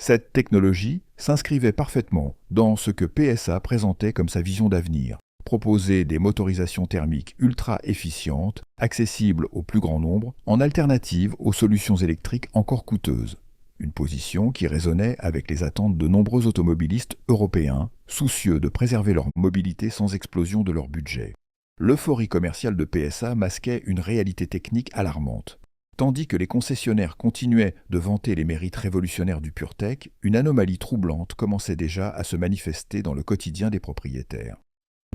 Cette technologie s'inscrivait parfaitement dans ce que PSA présentait comme sa vision d'avenir, proposer des motorisations thermiques ultra efficientes, accessibles au plus grand nombre, en alternative aux solutions électriques encore coûteuses. Une position qui résonnait avec les attentes de nombreux automobilistes européens, soucieux de préserver leur mobilité sans explosion de leur budget. L'euphorie commerciale de PSA masquait une réalité technique alarmante. Tandis que les concessionnaires continuaient de vanter les mérites révolutionnaires du PureTech, une anomalie troublante commençait déjà à se manifester dans le quotidien des propriétaires.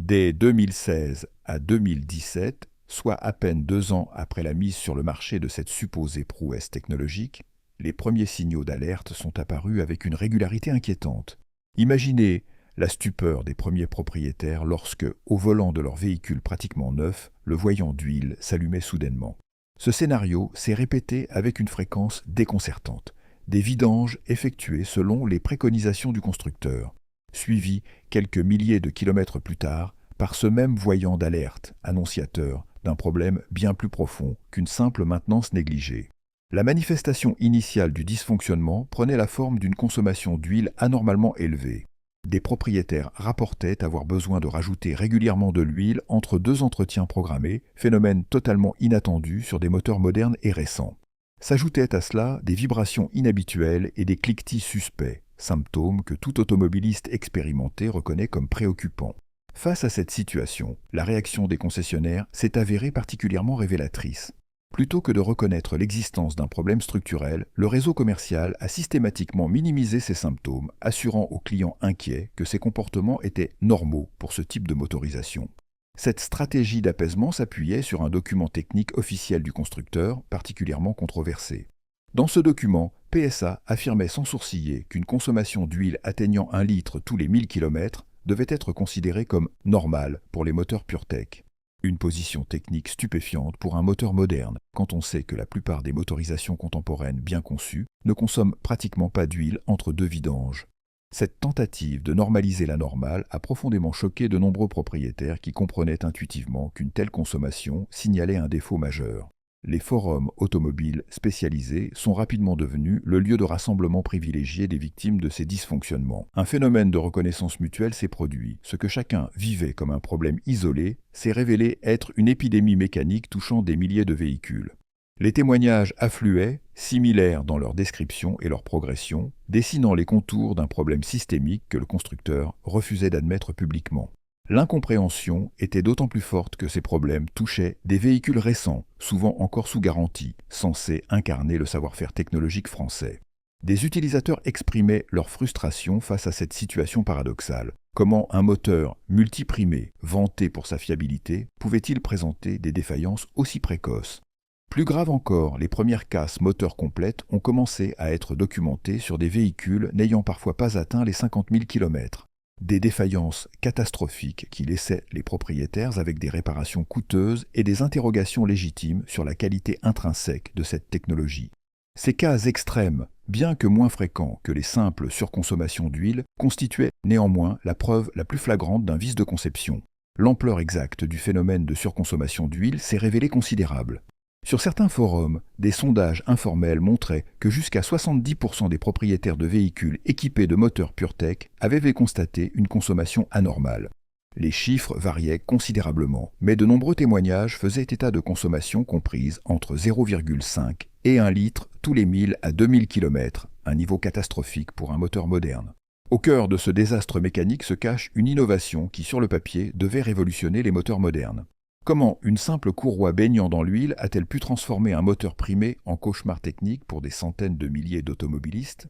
Dès 2016 à 2017, soit à peine 2 ans après la mise sur le marché de cette supposée prouesse technologique, les premiers signaux d'alerte sont apparus avec une régularité inquiétante. Imaginez la stupeur des premiers propriétaires lorsque, au volant de leur véhicule pratiquement neuf, le voyant d'huile s'allumait soudainement. Ce scénario s'est répété avec une fréquence déconcertante. Des vidanges effectuées selon les préconisations du constructeur, suivis quelques milliers de kilomètres plus tard par ce même voyant d'alerte, annonciateur d'un problème bien plus profond qu'une simple maintenance négligée. La manifestation initiale du dysfonctionnement prenait la forme d'une consommation d'huile anormalement élevée. Des propriétaires rapportaient avoir besoin de rajouter régulièrement de l'huile entre 2 entretiens programmés, phénomène totalement inattendu sur des moteurs modernes et récents. S'ajoutaient à cela des vibrations inhabituelles et des cliquetis suspects, symptômes que tout automobiliste expérimenté reconnaît comme préoccupants. Face à cette situation, la réaction des concessionnaires s'est avérée particulièrement révélatrice. Plutôt que de reconnaître l'existence d'un problème structurel, le réseau commercial a systématiquement minimisé ces symptômes, assurant aux clients inquiets que ces comportements étaient normaux pour ce type de motorisation. Cette stratégie d'apaisement s'appuyait sur un document technique officiel du constructeur, particulièrement controversé. Dans ce document, PSA affirmait sans sourciller qu'une consommation d'huile atteignant 1 litre tous les 1000 km devait être considérée comme normale pour les moteurs PureTech. Une position technique stupéfiante pour un moteur moderne, quand on sait que la plupart des motorisations contemporaines bien conçues ne consomment pratiquement pas d'huile entre 2 vidanges. Cette tentative de normaliser la normale a profondément choqué de nombreux propriétaires qui comprenaient intuitivement qu'une telle consommation signalait un défaut majeur. Les forums automobiles spécialisés sont rapidement devenus le lieu de rassemblement privilégié des victimes de ces dysfonctionnements. Un phénomène de reconnaissance mutuelle s'est produit. Ce que chacun vivait comme un problème isolé s'est révélé être une épidémie mécanique touchant des milliers de véhicules. Les témoignages affluaient, similaires dans leur description et leur progression, dessinant les contours d'un problème systémique que le constructeur refusait d'admettre publiquement. L'incompréhension était d'autant plus forte que ces problèmes touchaient des véhicules récents, souvent encore sous garantie, censés incarner le savoir-faire technologique français. Des utilisateurs exprimaient leur frustration face à cette situation paradoxale. Comment un moteur multiprimé, vanté pour sa fiabilité, pouvait-il présenter des défaillances aussi précoces ? Plus grave encore, les premières casses moteurs complètes ont commencé à être documentées sur des véhicules n'ayant parfois pas atteint les 50 000 km. Des défaillances catastrophiques qui laissaient les propriétaires avec des réparations coûteuses et des interrogations légitimes sur la qualité intrinsèque de cette technologie. Ces cas extrêmes, bien que moins fréquents que les simples surconsommations d'huile, constituaient néanmoins la preuve la plus flagrante d'un vice de conception. L'ampleur exacte du phénomène de surconsommation d'huile s'est révélée considérable. Sur certains forums, des sondages informels montraient que jusqu'à 70% des propriétaires de véhicules équipés de moteurs PureTech avaient constaté une consommation anormale. Les chiffres variaient considérablement, mais de nombreux témoignages faisaient état de consommations comprises entre 0,5 et 1 litre tous les 1000 à 2000 km, un niveau catastrophique pour un moteur moderne. Au cœur de ce désastre mécanique se cache une innovation qui, sur le papier, devait révolutionner les moteurs modernes. Comment une simple courroie baignant dans l'huile a-t-elle pu transformer un moteur primé en cauchemar technique pour des centaines de milliers d'automobilistes ?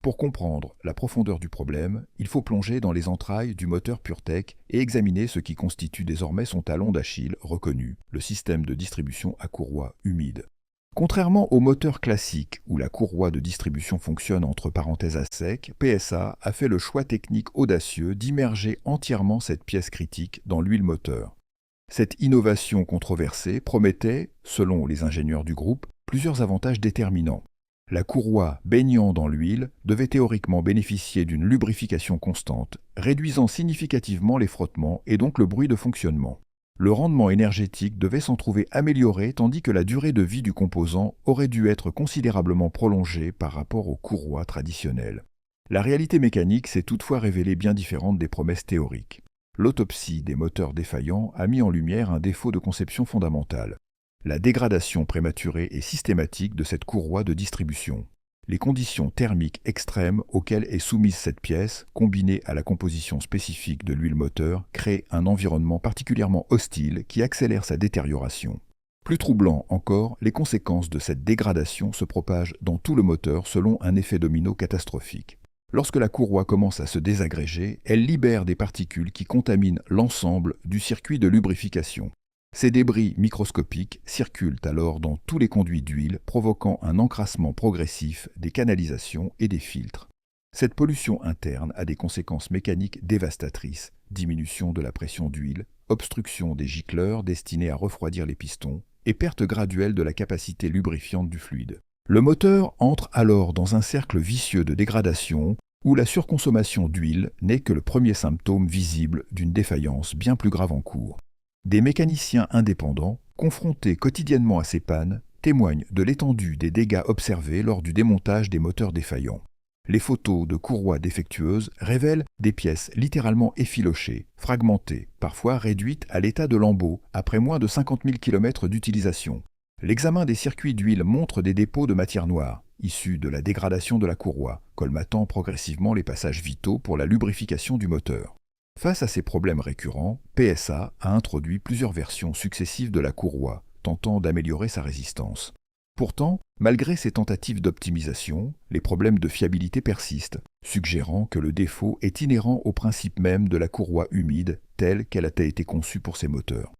Pour comprendre la profondeur du problème, il faut plonger dans les entrailles du moteur PureTech et examiner ce qui constitue désormais son talon d'Achille reconnu, le système de distribution à courroie humide. Contrairement au moteur classique où la courroie de distribution fonctionne entre parenthèses à sec, PSA a fait le choix technique audacieux d'immerger entièrement cette pièce critique dans l'huile moteur. Cette innovation controversée promettait, selon les ingénieurs du groupe, plusieurs avantages déterminants. La courroie baignant dans l'huile devait théoriquement bénéficier d'une lubrification constante, réduisant significativement les frottements et donc le bruit de fonctionnement. Le rendement énergétique devait s'en trouver amélioré tandis que la durée de vie du composant aurait dû être considérablement prolongée par rapport aux courroies traditionnelles. La réalité mécanique s'est toutefois révélée bien différente des promesses théoriques. L'autopsie des moteurs défaillants a mis en lumière un défaut de conception fondamental: la dégradation prématurée et systématique de cette courroie de distribution. Les conditions thermiques extrêmes auxquelles est soumise cette pièce, combinées à la composition spécifique de l'huile moteur, créent un environnement particulièrement hostile qui accélère sa détérioration. Plus troublant encore, les conséquences de cette dégradation se propagent dans tout le moteur selon un effet domino catastrophique. Lorsque la courroie commence à se désagréger, elle libère des particules qui contaminent l'ensemble du circuit de lubrification. Ces débris microscopiques circulent alors dans tous les conduits d'huile, provoquant un encrassement progressif des canalisations et des filtres. Cette pollution interne a des conséquences mécaniques dévastatrices: diminution de la pression d'huile, obstruction des gicleurs destinés à refroidir les pistons et perte graduelle de la capacité lubrifiante du fluide. Le moteur entre alors dans un cercle vicieux de dégradation où la surconsommation d'huile n'est que le premier symptôme visible d'une défaillance bien plus grave en cours. Des mécaniciens indépendants, confrontés quotidiennement à ces pannes, témoignent de l'étendue des dégâts observés lors du démontage des moteurs défaillants. Les photos de courroies défectueuses révèlent des pièces littéralement effilochées, fragmentées, parfois réduites à l'état de lambeaux après moins de 50 000 km d'utilisation. L'examen des circuits d'huile montre des dépôts de matière noire, issus de la dégradation de la courroie, colmatant progressivement les passages vitaux pour la lubrification du moteur. Face à ces problèmes récurrents, PSA a introduit plusieurs versions successives de la courroie, tentant d'améliorer sa résistance. Pourtant, malgré ces tentatives d'optimisation, les problèmes de fiabilité persistent, suggérant que le défaut est inhérent au principe même de la courroie humide telle qu'elle a été conçue pour ces moteurs.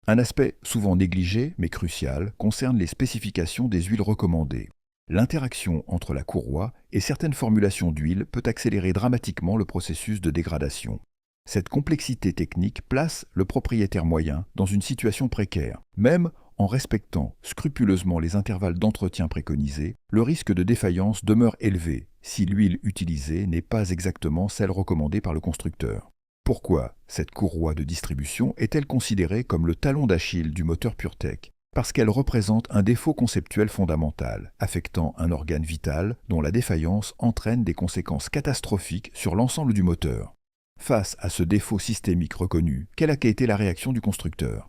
Un aspect souvent négligé, mais crucial, concerne les spécifications des huiles recommandées. L'interaction entre la courroie et certaines formulations d'huile peut accélérer dramatiquement le processus de dégradation. Cette complexité technique place le propriétaire moyen dans une situation précaire. Même en respectant scrupuleusement les intervalles d'entretien préconisés, le risque de défaillance demeure élevé si l'huile utilisée n'est pas exactement celle recommandée par le constructeur. Pourquoi cette courroie de distribution est-elle considérée comme le talon d'Achille du moteur PureTech? Parce qu'elle représente un défaut conceptuel fondamental, affectant un organe vital dont la défaillance entraîne des conséquences catastrophiques sur l'ensemble du moteur. Face à ce défaut systémique reconnu, quelle a été la réaction du constructeur?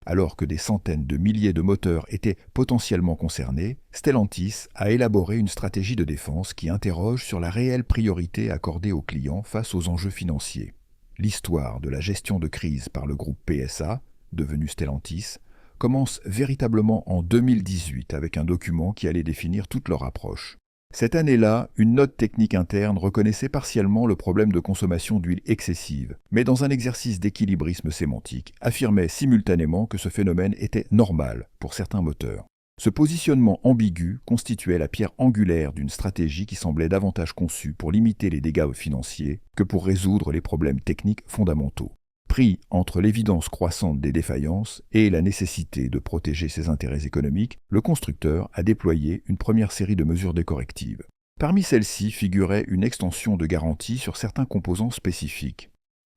Alors que des centaines de milliers de moteurs étaient potentiellement concernés, Stellantis a élaboré une stratégie de défense qui interroge sur la réelle priorité accordée aux clients face aux enjeux financiers. L'histoire de la gestion de crise par le groupe PSA, devenu Stellantis, commence véritablement en 2018 avec un document qui allait définir toute leur approche. Cette année-là, une note technique interne reconnaissait partiellement le problème de consommation d'huile excessive, mais dans un exercice d'équilibrisme sémantique, affirmait simultanément que ce phénomène était normal pour certains moteurs. Ce positionnement ambigu constituait la pierre angulaire d'une stratégie qui semblait davantage conçue pour limiter les dégâts financiers que pour résoudre les problèmes techniques fondamentaux. Pris entre l'évidence croissante des défaillances et la nécessité de protéger ses intérêts économiques, le constructeur a déployé une première série de mesures correctives. Parmi celles-ci figurait une extension de garantie sur certains composants spécifiques.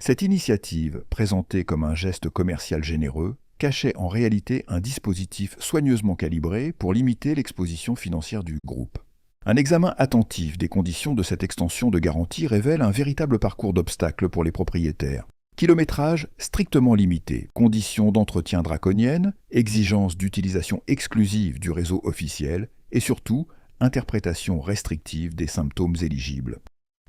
Cette initiative, présentée comme un geste commercial généreux, cachait en réalité un dispositif soigneusement calibré pour limiter l'exposition financière du groupe. Un examen attentif des conditions de cette extension de garantie révèle un véritable parcours d'obstacles pour les propriétaires. Kilométrage strictement limité, conditions d'entretien draconiennes, exigences d'utilisation exclusive du réseau officiel et surtout, interprétation restrictive des symptômes éligibles.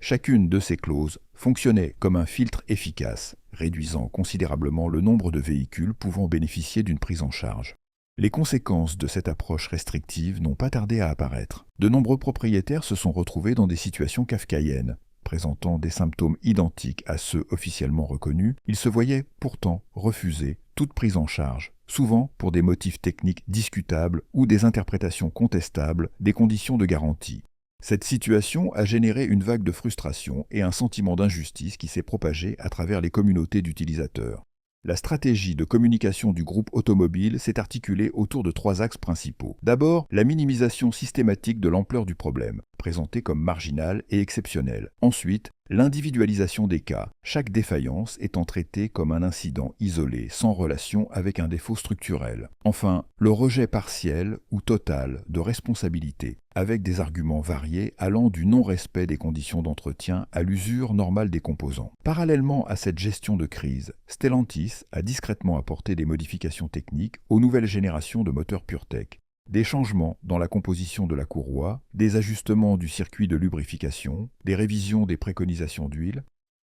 Chacune de ces clauses fonctionnait comme un filtre efficace, réduisant considérablement le nombre de véhicules pouvant bénéficier d'une prise en charge. Les conséquences de cette approche restrictive n'ont pas tardé à apparaître. De nombreux propriétaires se sont retrouvés dans des situations kafkaïennes. Présentant des symptômes identiques à ceux officiellement reconnus, ils se voyaient pourtant refuser toute prise en charge, souvent pour des motifs techniques discutables ou des interprétations contestables des conditions de garantie. Cette situation a généré une vague de frustration et un sentiment d'injustice qui s'est propagé à travers les communautés d'utilisateurs. La stratégie de communication du groupe automobile s'est articulée autour de 3 axes principaux. D'abord, la minimisation systématique de l'ampleur du problème, présentée comme marginale et exceptionnelle. Ensuite, L'individualisation des cas, chaque défaillance étant traitée comme un incident isolé, sans relation avec un défaut structurel. Enfin, le rejet partiel ou total de responsabilité, avec des arguments variés allant du non-respect des conditions d'entretien à l'usure normale des composants. Parallèlement à cette gestion de crise, Stellantis a discrètement apporté des modifications techniques aux nouvelles générations de moteurs PureTech. Des changements dans la composition de la courroie, des ajustements du circuit de lubrification, des révisions des préconisations d'huile,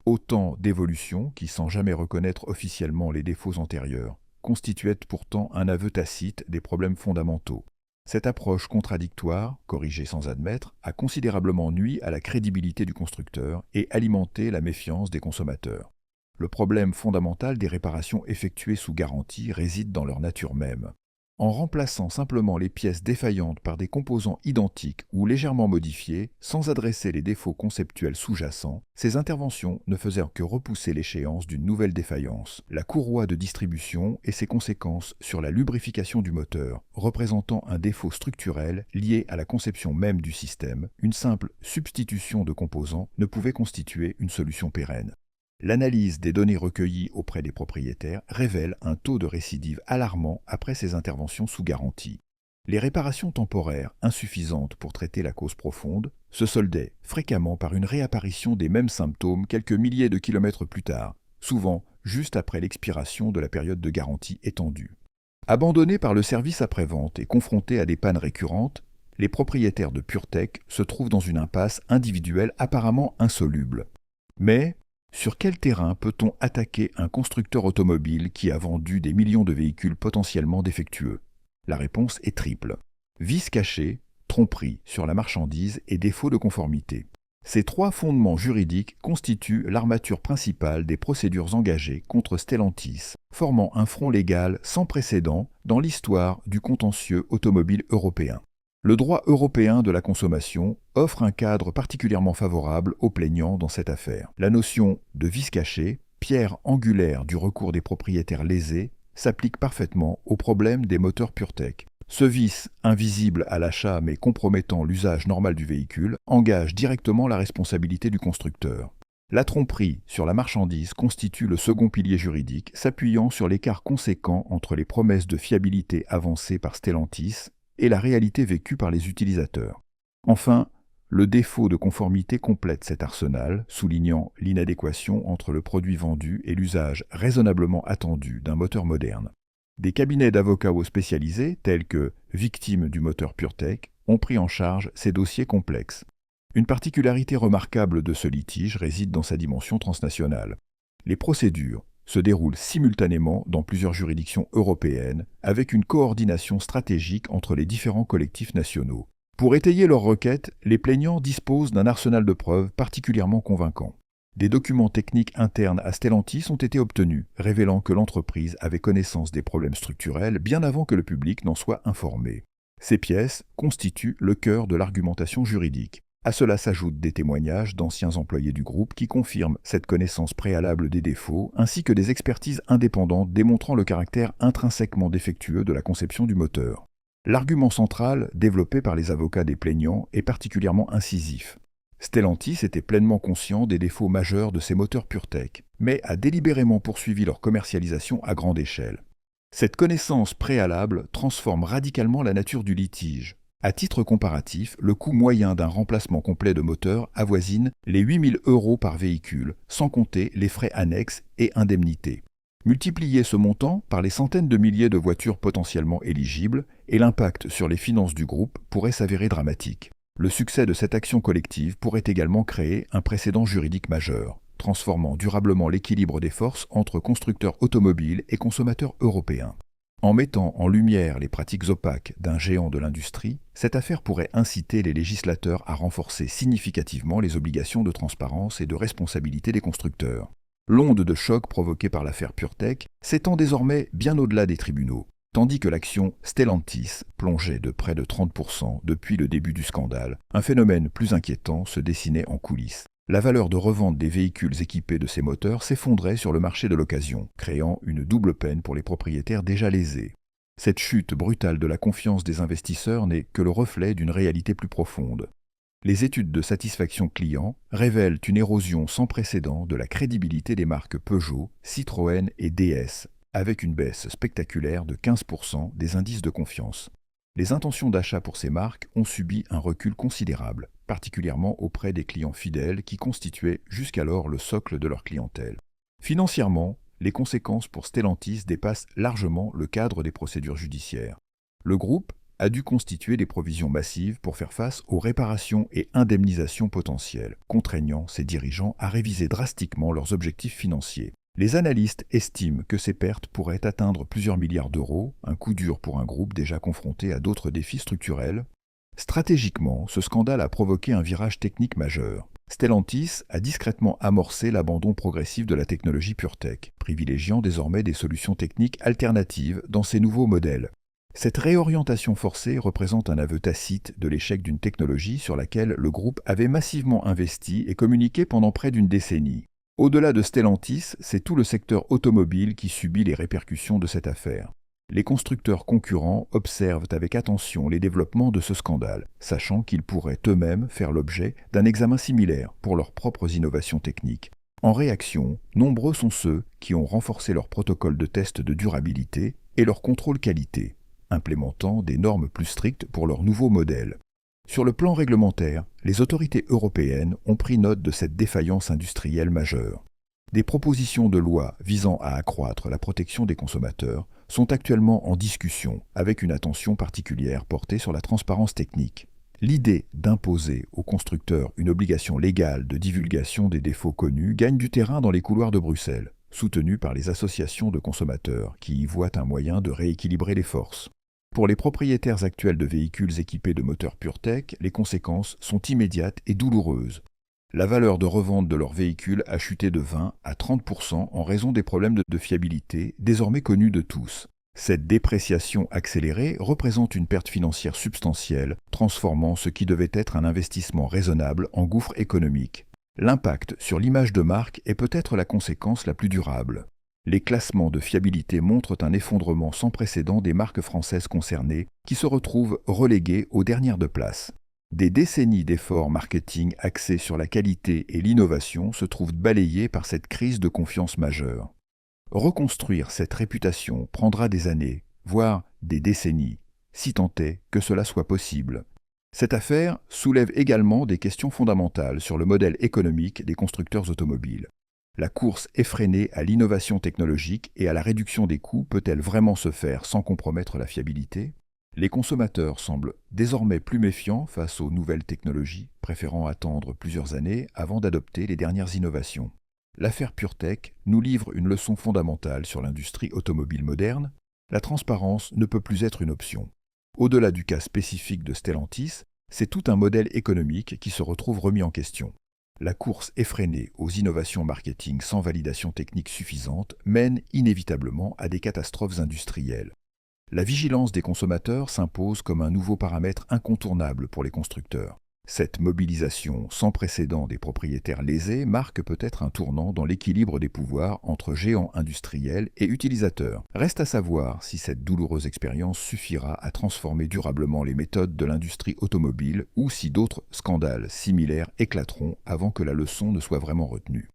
autant d'évolutions qui, sans jamais reconnaître officiellement les défauts antérieurs, constituaient pourtant un aveu tacite des problèmes fondamentaux. Cette approche contradictoire, corrigée sans admettre, a considérablement nui à la crédibilité du constructeur et alimenté la méfiance des consommateurs. Le problème fondamental des réparations effectuées sous garantie réside dans leur nature même. En remplaçant simplement les pièces défaillantes par des composants identiques ou légèrement modifiés, sans adresser les défauts conceptuels sous-jacents, ces interventions ne faisaient que repousser l'échéance d'une nouvelle défaillance, la courroie de distribution et ses conséquences sur la lubrification du moteur, représentant un défaut structurel lié à la conception même du système. Une simple substitution de composants ne pouvait constituer une solution pérenne. L'analyse des données recueillies auprès des propriétaires révèle un taux de récidive alarmant après ces interventions sous garantie. Les réparations temporaires, insuffisantes pour traiter la cause profonde, se soldaient fréquemment par une réapparition des mêmes symptômes quelques milliers de kilomètres plus tard, souvent juste après l'expiration de la période de garantie étendue. Abandonnés par le service après-vente et confrontés à des pannes récurrentes, les propriétaires de PureTech se trouvent dans une impasse individuelle apparemment insoluble. Mais sur quel terrain peut-on attaquer un constructeur automobile qui a vendu des millions de véhicules potentiellement défectueux? La réponse est triple. Vices cachés, tromperie sur la marchandise et défaut de conformité. Ces trois fondements juridiques constituent l'armature principale des procédures engagées contre Stellantis, formant un front légal sans précédent dans l'histoire du contentieux automobile européen. Le droit européen de la consommation offre un cadre particulièrement favorable aux plaignants dans cette affaire. La notion de vice caché, pierre angulaire du recours des propriétaires lésés, s'applique parfaitement au problème des moteurs PureTech. Ce vice, invisible à l'achat mais compromettant l'usage normal du véhicule, engage directement la responsabilité du constructeur. La tromperie sur la marchandise constitue le second pilier juridique, s'appuyant sur l'écart conséquent entre les promesses de fiabilité avancées par Stellantis et la réalité vécue par les utilisateurs. Enfin, le défaut de conformité complète cet arsenal, soulignant l'inadéquation entre le produit vendu et l'usage raisonnablement attendu d'un moteur moderne. Des cabinets d'avocats spécialisés, tels que Victimes du moteur PureTech, ont pris en charge ces dossiers complexes. Une particularité remarquable de ce litige réside dans sa dimension transnationale. Les procédures se déroulent simultanément dans plusieurs juridictions européennes, avec une coordination stratégique entre les différents collectifs nationaux. Pour étayer leurs requêtes, les plaignants disposent d'un arsenal de preuves particulièrement convaincant. Des documents techniques internes à Stellantis ont été obtenus, révélant que l'entreprise avait connaissance des problèmes structurels bien avant que le public n'en soit informé. Ces pièces constituent le cœur de l'argumentation juridique. À cela s'ajoutent des témoignages d'anciens employés du groupe qui confirment cette connaissance préalable des défauts, ainsi que des expertises indépendantes démontrant le caractère intrinsèquement défectueux de la conception du moteur. L'argument central, développé par les avocats des plaignants, est particulièrement incisif. Stellantis était pleinement conscient des défauts majeurs de ses moteurs PureTech, mais a délibérément poursuivi leur commercialisation à grande échelle. Cette connaissance préalable transforme radicalement la nature du litige. À titre comparatif, le coût moyen d'un remplacement complet de moteur avoisine les 8 000 € par véhicule, sans compter les frais annexes et indemnités. Multiplier ce montant par les centaines de milliers de voitures potentiellement éligibles, et l'impact sur les finances du groupe pourrait s'avérer dramatique. Le succès de cette action collective pourrait également créer un précédent juridique majeur, transformant durablement l'équilibre des forces entre constructeurs automobiles et consommateurs européens. En mettant en lumière les pratiques opaques d'un géant de l'industrie, cette affaire pourrait inciter les législateurs à renforcer significativement les obligations de transparence et de responsabilité des constructeurs. L'onde de choc provoquée par l'affaire PureTech s'étend désormais bien au-delà des tribunaux, tandis que l'action Stellantis plongeait de près de 30% depuis le début du scandale. Un phénomène plus inquiétant se dessinait en coulisses. La valeur de revente des véhicules équipés de ces moteurs s'effondrait sur le marché de l'occasion, créant une double peine pour les propriétaires déjà lésés. Cette chute brutale de la confiance des investisseurs n'est que le reflet d'une réalité plus profonde. Les études de satisfaction client révèlent une érosion sans précédent de la crédibilité des marques Peugeot, Citroën et DS, avec une baisse spectaculaire de 15% des indices de confiance. Les intentions d'achat pour ces marques ont subi un recul considérable, particulièrement auprès des clients fidèles qui constituaient jusqu'alors le socle de leur clientèle. Financièrement, les conséquences pour Stellantis dépassent largement le cadre des procédures judiciaires. Le groupe a dû constituer des provisions massives pour faire face aux réparations et indemnisations potentielles, contraignant ses dirigeants à réviser drastiquement leurs objectifs financiers. Les analystes estiment que ces pertes pourraient atteindre plusieurs milliards d'euros, un coup dur pour un groupe déjà confronté à d'autres défis structurels. Stratégiquement, ce scandale a provoqué un virage technique majeur. Stellantis a discrètement amorcé l'abandon progressif de la technologie PureTech, privilégiant désormais des solutions techniques alternatives dans ses nouveaux modèles. Cette réorientation forcée représente un aveu tacite de l'échec d'une technologie sur laquelle le groupe avait massivement investi et communiqué pendant près d'une décennie. Au-delà de Stellantis, c'est tout le secteur automobile qui subit les répercussions de cette affaire. Les constructeurs concurrents observent avec attention les développements de ce scandale, sachant qu'ils pourraient eux-mêmes faire l'objet d'un examen similaire pour leurs propres innovations techniques. En réaction, nombreux sont ceux qui ont renforcé leurs protocoles de test de durabilité et leur contrôle qualité, implémentant des normes plus strictes pour leurs nouveaux modèles. Sur le plan réglementaire, les autorités européennes ont pris note de cette défaillance industrielle majeure. Des propositions de loi visant à accroître la protection des consommateurs sont actuellement en discussion, avec une attention particulière portée sur la transparence technique. L'idée d'imposer aux constructeurs une obligation légale de divulgation des défauts connus gagne du terrain dans les couloirs de Bruxelles, soutenue par les associations de consommateurs qui y voient un moyen de rééquilibrer les forces. Pour les propriétaires actuels de véhicules équipés de moteurs PureTech, les conséquences sont immédiates et douloureuses. La valeur de revente de leurs véhicules a chuté de 20 à 30% en raison des problèmes de fiabilité désormais connus de tous. Cette dépréciation accélérée représente une perte financière substantielle, transformant ce qui devait être un investissement raisonnable en gouffre économique. L'impact sur l'image de marque est peut-être la conséquence la plus durable. Les classements de fiabilité montrent un effondrement sans précédent des marques françaises concernées qui se retrouvent reléguées aux dernières de place. Des décennies d'efforts marketing axés sur la qualité et l'innovation se trouvent balayées par cette crise de confiance majeure. Reconstruire cette réputation prendra des années, voire des décennies, si tant est que cela soit possible. Cette affaire soulève également des questions fondamentales sur le modèle économique des constructeurs automobiles. La course effrénée à l'innovation technologique et à la réduction des coûts peut-elle vraiment se faire sans compromettre la fiabilité ? Les consommateurs semblent désormais plus méfiants face aux nouvelles technologies, préférant attendre plusieurs années avant d'adopter les dernières innovations. L'affaire PureTech nous livre une leçon fondamentale sur l'industrie automobile moderne. La transparence ne peut plus être une option. Au-delà du cas spécifique de Stellantis, c'est tout un modèle économique qui se retrouve remis en question. La course effrénée aux innovations marketing sans validation technique suffisante mène inévitablement à des catastrophes industrielles. La vigilance des consommateurs s'impose comme un nouveau paramètre incontournable pour les constructeurs. Cette mobilisation sans précédent des propriétaires lésés marque peut-être un tournant dans l'équilibre des pouvoirs entre géants industriels et utilisateurs. Reste à savoir si cette douloureuse expérience suffira à transformer durablement les méthodes de l'industrie automobile ou si d'autres scandales similaires éclateront avant que la leçon ne soit vraiment retenue.